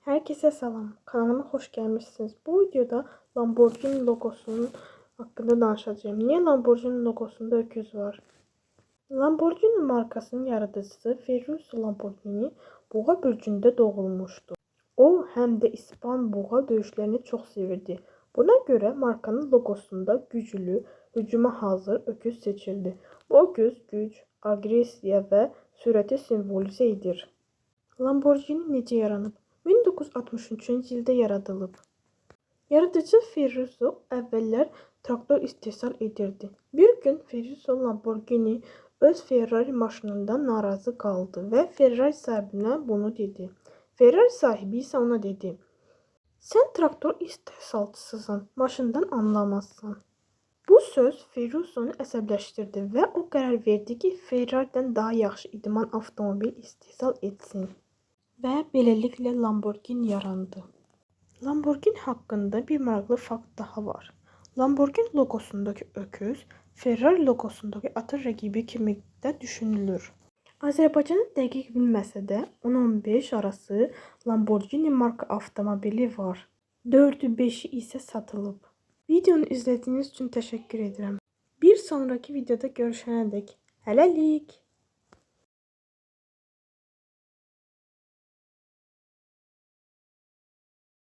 Herkese selam. Kanalıma hoş gelmişsiniz. Bu videoda Lamborghini logosunun hakkında danışacağım. Niye Lamborghini logosunda öküz var? Lamborghini markasının yaradıcısı Ferruccio Lamborghini Boğa bölgündə doğulmuşdu. O hem de İspan boğa dövüşlerini çok sevirdi. Buna göre markanın logosunda güçlü, hücuma hazır öküz seçildi. Bu öküz güç, agresiya ve sürəti simvolize edir. Lamborghini necə yaranıb? 1963-cü ildə yaradılıb. Yaradıcı Ferruccio əvvəllər traktor istehsal edirdi. Bir gün Ferruccio Lamborghini öz Ferrari maşınından narazı qaldı və Ferrari sahibinə bunu dedi. Ferrari sahibi isə ona dedi: "Sən traktor istehsalçısısan, maşından anlamazsan." Bu söz Ferruccionu əsəbləşdirdi və o qərar verdi ki, Ferrari'dən daha yaxşı idman avtomobil istehsal etsin. Və beləliklə Lamborghini yarandı. Lamborghini haqqında bir maraqlı fakt daha var. Lamborghini logosundakı öküz Ferrari logosundakı atın rəqibi kimi də düşünülür. Azərbaycanda dəqiq bilməsə də 10-15 arası Lamborghini marka avtomobili var. 4-ü 5-i isə satılıb. Videonu izlədiyiniz üçün təşəkkür edirəm. Bir sonraki videoda görüşənədək hələlik.